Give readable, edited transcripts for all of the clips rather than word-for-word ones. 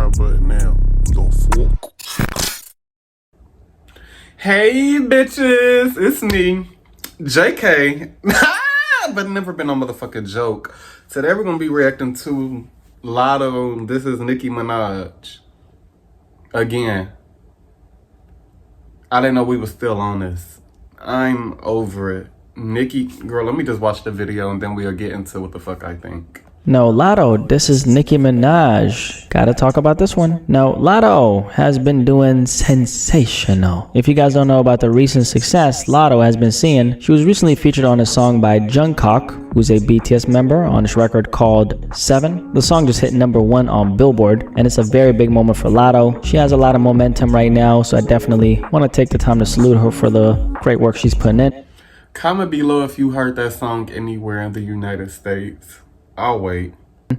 subscribe button now. The fuck? Hey bitches, it's me, JK, but never been on motherfucking joke. Today we're gonna be reacting to Latto. This is Nicki Minaj. Again, I didn't know we were still on this. I'm over it. Nicki, girl, let me just watch the video and then we'll get into what the fuck I think. No, Latto, this is Nicki Minaj. Gotta talk about this one. No, Latto has been doing sensational. If you guys don't know about the recent success Latto has been seeing, she was recently featured on a song by Jungkook, who's a BTS member, on this record called 7. The song just hit #1 on Billboard, and it's a very big moment for Latto. She has a lot of momentum right now, so I definitely want to take the time to salute her for the great work she's putting in. Comment below if you heard that song anywhere in the United States. I'll wait.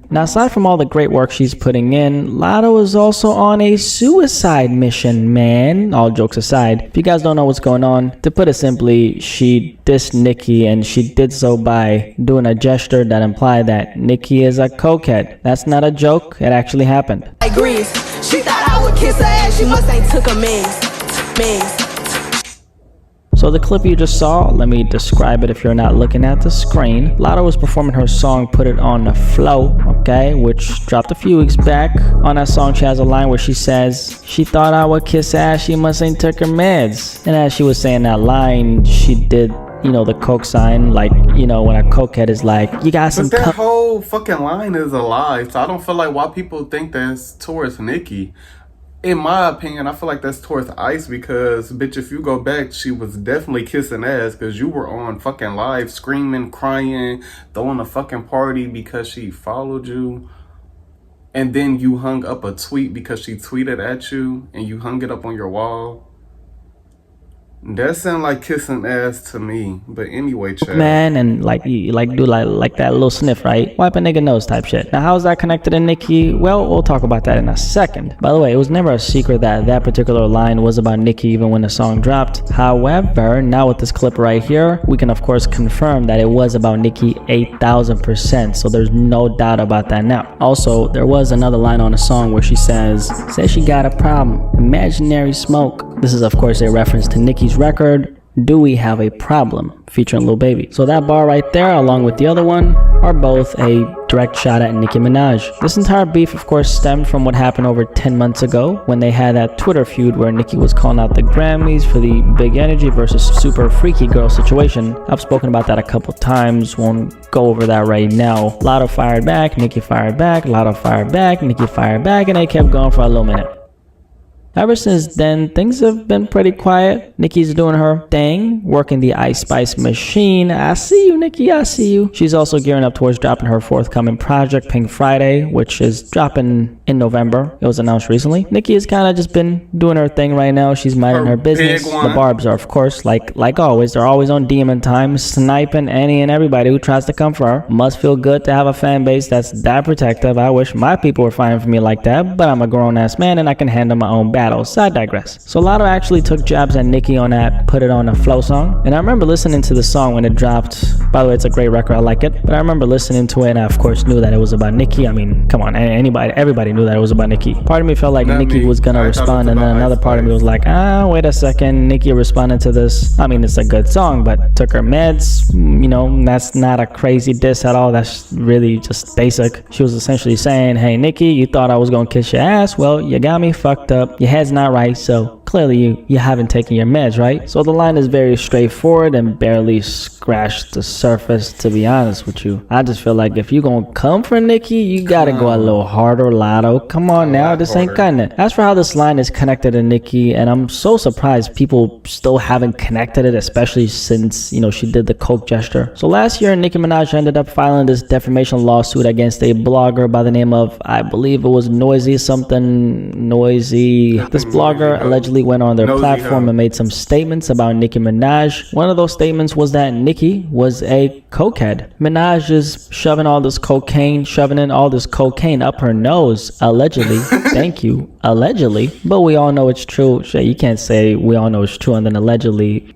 Now, aside from all the great work she's putting in, Latto is also on a suicide mission, man. All jokes aside, if you guys don't know what's going on, to put it simply, she dissed Nicki, and she did so by doing a gesture that implied that Nicki is a cokehead. That's not a joke, it actually happened. Like Grease, she thought I would kiss her ass, she must ain't took a mess. So the clip you just saw, let me describe it if you're not looking at the screen. Latto was performing her song Put It On The Flow, okay, which dropped a few weeks back. On that song, she has a line where she says, she thought I would kiss ass, she must ain't took her meds. And as she was saying that line, she did, you know, the coke sign, like, you know, when a cokehead is like, you got some. But that whole fucking line is a lie, so I don't feel like why people think that's towards Nicki. In my opinion, I feel like that's towards Ice because, bitch, if you go back, she was definitely kissing ass because you were on fucking live screaming, crying, throwing a fucking party because she followed you. And then you hung up a tweet because she tweeted at you and you hung it up on your wall. That sound like kissing ass to me, but anyway, chat. Man, and like you do like that little sniff, right? Wipe a nigga nose type shit. Now, how is that connected to Nicki? Well, we'll talk about that in a second. By the way, it was never a secret that that particular line was about Nicki even when the song dropped. However, now with this clip right here, we can of course confirm that it was about Nicki 8,000%. So there's no doubt about that now. Also, there was another line on the song where she says she got a problem, imaginary smoke. This is of course a reference to Nicki's record, Do We Have a Problem, featuring Lil Baby. So that bar right there, along with the other one, are both a direct shot at Nicki Minaj. This entire beef, of course, stemmed from what happened over 10 months ago when they had that Twitter feud where Nicki was calling out the Grammys for the Big Energy versus Super Freaky Girl situation. I've spoken about that a couple times, won't go over that right now. Latto fired back, Nicki fired back, Latto fired back, Nicki fired back, and they kept going for a little minute. Ever since then, things have been pretty quiet. Nicki's doing her thing, working the Ice Spice machine. I see you, Nicki, I see you. She's also gearing up towards dropping her forthcoming project, Pink Friday, which is dropping in November. It was announced recently. Nicki has kind of just been doing her thing right now. She's minding her business. The Barbs are, of course, like always, they're always on demon time, sniping any and everybody who tries to come for her. Must feel good to have a fan base that's that protective. I wish my people were fighting for me like that, but I'm a grown-ass man and I can handle my own battles. I digress. So Latto actually took jabs at Nicki on that Put It On The Flow song, and I remember listening to the song when it dropped. By the way, it's a great record, I like it, but I remember listening to it and I of course knew that it was about Nicki. I mean, come on, everybody knew that it was about Nicki. Part of me felt like Nicki was gonna respond, and then another part of me was like, wait a second, Nicki responded to this. I mean, it's a good song, but took her meds, you know, that's not a crazy diss at all. That's really just basic. She was essentially saying, hey Nicki, you thought I was gonna kiss your ass? Well, you got me fucked up. Your head's not right, so clearly you haven't taken your meds, right? So the line is very straightforward and barely scratched the surface, to be honest with you. I just feel like if you gonna come for Nicki, you gotta go a little harder, Latto. Come on now, this ain't cutting it. As for how this line is connected to Nicki, and I'm so surprised people still haven't connected it, especially since, you know, she did the coke gesture. So last year, Nicki Minaj ended up filing this defamation lawsuit against a blogger by the name of, I believe it was Noisy. This blogger allegedly went on their platform and made some statements about Nicki Minaj. One of those statements was that Nicki was a cokehead. Minaj is shoving in all this cocaine up her nose, allegedly. Thank you, allegedly. But we all know it's true. Shit, you can't say we all know it's true and then allegedly.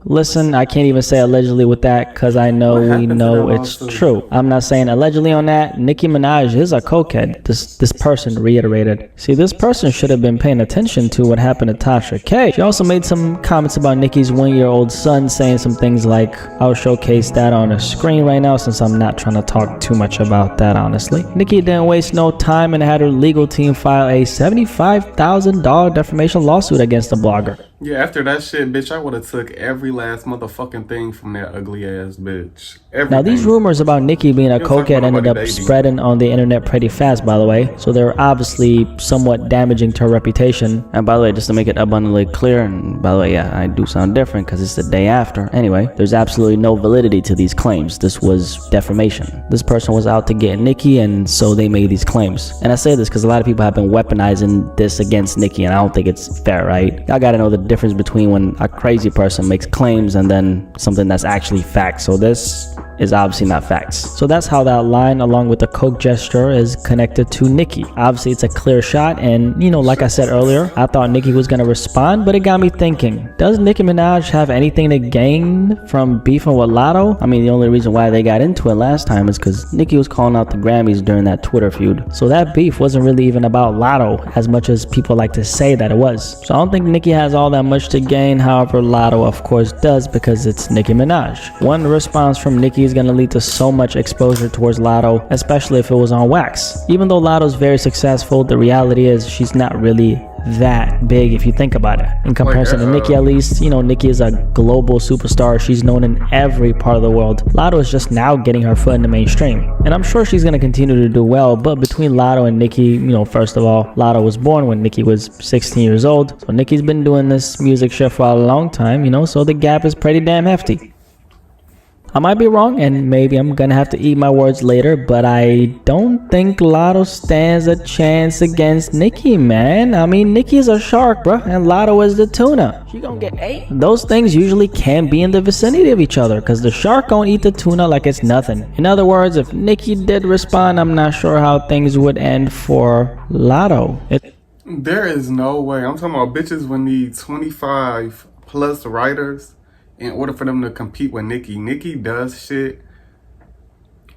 Listen, I can't even say allegedly with that because I know we know it's true. I'm not saying allegedly on that. Nicki Minaj is a cokehead. This person reiterated. See, this person should have been paying attention to what happened to Tasha K. She also made some comments about Nicki's 1-year-old son, saying some things like, I'll showcase that on the screen right now since I'm not trying to talk too much about that, honestly. Nicki didn't waste no time and had her legal team file a $75,000 defamation lawsuit against the blogger. Yeah, after that shit, bitch, I would have took every last motherfucking thing from that ugly ass bitch. Everything. Now, these rumors about Nicki being a cokehead ended up spreading on the internet pretty fast, by the way. So they're obviously somewhat damaging to her reputation. And by the way, just to make it abundantly clear, and by the way, yeah, I do sound different because it's the day after. Anyway, there's absolutely no validity to these claims. This was defamation. This person was out to get Nicki, and so they made these claims. And I say this because a lot of people have been weaponizing this against Nicki, and I don't think it's fair, right? Y'all gotta know the difference between when a crazy person makes claims and then something that's actually facts. So this is obviously not facts. So that's how that line along with the coke gesture is connected to Nicki. Obviously it's a clear shot, and you know, like I said earlier, I thought Nicki was gonna respond, but it got me thinking, does Nicki Minaj have anything to gain from beefing with Latto? I mean, the only reason why they got into it last time is because Nicki was calling out the Grammys during that Twitter feud. So that beef wasn't really even about Latto as much as people like to say that it was. So I don't think Nicki has all that much to gain. However, Latto of course does, because it's Nicki Minaj. One response from Nicki is going to lead to so much exposure towards Latto, especially if it was on wax. Even though Latto's very successful, the reality is she's not really that big if you think about it. In comparison to Nicki, at least, you know, Nicki is a global superstar. She's known in every part of the world. Latto is just now getting her foot in the mainstream. And I'm sure she's going to continue to do well, but between Latto and Nicki, you know, first of all, Latto was born when Nicki was 16 years old. So Nicki's been doing this music shit for a long time, you know, so the gap is pretty damn hefty. I might be wrong, and maybe I'm gonna have to eat my words later, but I don't think Latto stands a chance against Nicki, man. I mean, Nicki's a shark, bruh, and Latto is the tuna. She gonna get ate. Those things usually can be in the vicinity of each other, because the shark gonna eat the tuna like it's nothing. In other words, if Nicki did respond, I'm not sure how things would end for Latto. There is no way. I'm talking about bitches would need 25 plus writers in order for them to compete with Nicki. Nicki does shit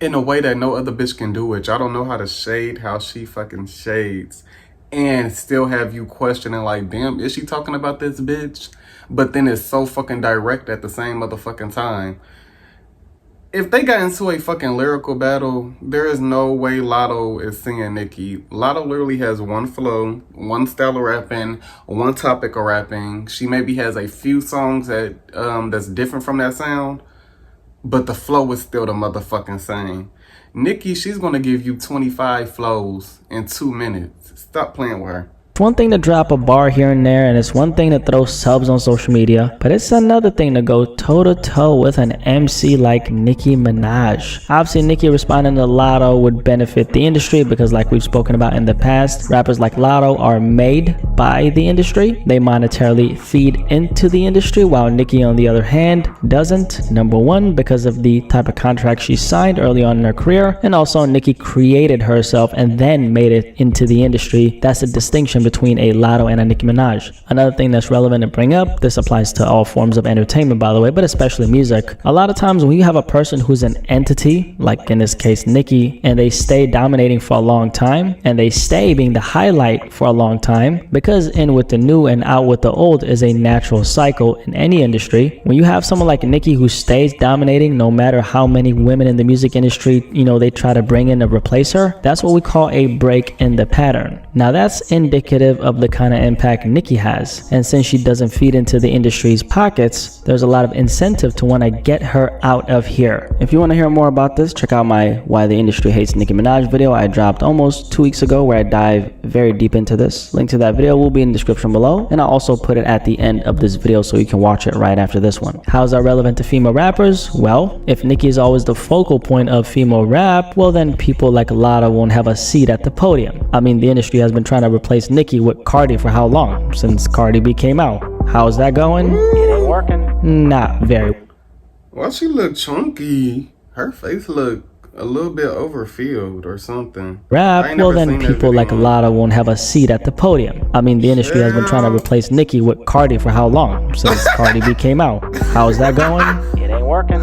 in a way that no other bitch can do it. Y'all don't know how to shade how she fucking shades and still have you questioning like, damn, is she talking about this bitch? But then it's so fucking direct at the same motherfucking time. If they got into a fucking lyrical battle, there is no way Latto is singing Nicki. Latto literally has one flow, one style of rapping, one topic of rapping. She maybe has a few songs that that's different from that sound, but the flow is still the motherfucking same. Nicki, she's gonna give you 25 flows in 2 minutes. Stop playing with her. It's one thing to drop a bar here and there, and it's one thing to throw subs on social media, but it's another thing to go toe-to-toe with an MC like Nicki Minaj. Obviously, Nicki responding to Latto would benefit the industry because, like we've spoken about in the past, rappers like Latto are made by the industry. They monetarily feed into the industry, while Nicki, on the other hand, doesn't. Number one, because of the type of contract she signed early on in her career, and also Nicki created herself and then made it into the industry. That's a distinction between a Latto and a Nicki Minaj. Another thing that's relevant to bring up, this applies to all forms of entertainment by the way, but especially music. A lot of times when you have a person who's an entity, like in this case Nicki, and they stay dominating for a long time, and they stay being the highlight for a long time, because in with the new and out with the old is a natural cycle in any industry. When you have someone like Nicki who stays dominating no matter how many women in the music industry, you know, they try to bring in to replace her, that's what we call a break in the pattern. Now that's indicative of the kind of impact Nicki has, and since she doesn't feed into the industry's pockets, there's a lot of incentive to want to get her out of here. If you want to hear more about this, check out my Why the Industry Hates Nicki Minaj video I dropped almost 2 weeks ago, where I dive very deep into this. Link to that video will be in the description below, and I'll also put it at the end of this video so you can watch it right after this one. How is that relevant to female rappers? Well, if Nicki is always the focal point of female rap, well then people like Latto won't have a seat at the podium. I mean, the industry has been trying to replace Nicki with Cardi for how long? Since Cardi B came out. How's that going? It ain't working. Not very. Well, she look chunky. Her face look a little bit overfilled or something. I Rap, ain't well never then seen that people like video. Latto won't have a seat at the podium. I mean, the industry has been trying to replace Nicki with Cardi for how long? Since Cardi B came out. How's that going? It ain't working.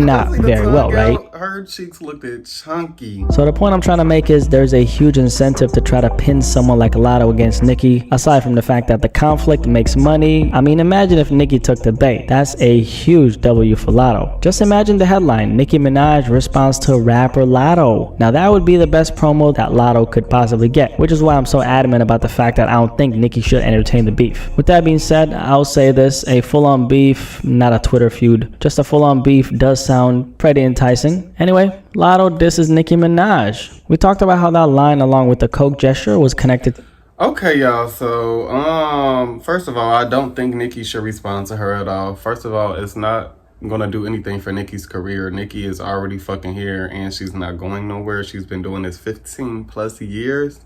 Not See the very tongue well, right? out? Her cheeks looked chunky. So the point I'm trying to make is there's a huge incentive to try to pin someone like Latto against Nicki, aside from the fact that the conflict makes money. I mean, imagine if Nicki took the bait. That's a huge W for Latto. Just imagine the headline, Nicki Minaj responds to rapper Latto. Now that would be the best promo that Latto could possibly get, which is why I'm so adamant about the fact that I don't think Nicki should entertain the beef. With that being said, I'll say this, a full-on beef, not a Twitter feud, just a full-on beef does sound pretty enticing. Anyway, Latto disses Nicki Minaj. We talked about how that line along with the Coke gesture was connected. Okay, y'all. So, first of all, I don't think Nicki should respond to her at all. First of all, it's not gonna do anything for Nicki's career. Nicki is already fucking here, and she's not going nowhere. She's been doing this 15 plus years,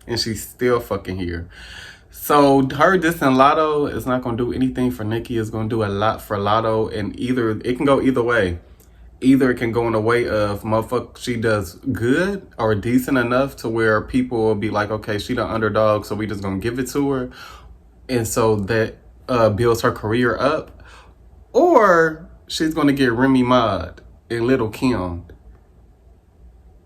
and she's still fucking here. So her dissing Latto is not gonna do anything for Nicki. It's gonna do a lot for Latto, and either it can go either way. Either it can go in the way of motherfucker, she does good or decent enough to where people will be like, okay, she the underdog, so we just gonna give it to her, and so that builds her career up. Or she's gonna get Remy Ma and Little Kim,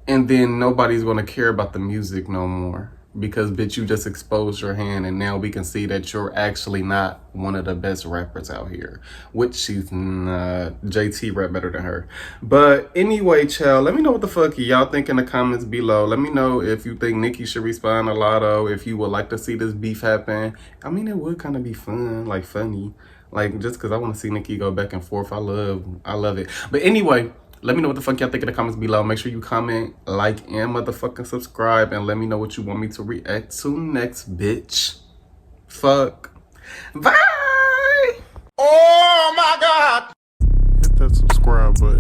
and then nobody's gonna care about the music no more. Because, bitch, you just exposed your hand, and now we can see that you're actually not one of the best rappers out here. Which she's not. JT rap better than her. But anyway, child, let me know what the fuck y'all think in the comments below. Let me know if you think Nicki should respond to Latto, if you would like to see this beef happen. I mean, it would kind of be fun, like funny. Like, just because I want to see Nicki go back and forth. I love it. But anyway, let me know what the fuck y'all think in the comments below. Make sure you comment, like, and motherfucking subscribe. And let me know what you want me to react to next, bitch. Fuck. Bye! Oh my God! Hit that subscribe button.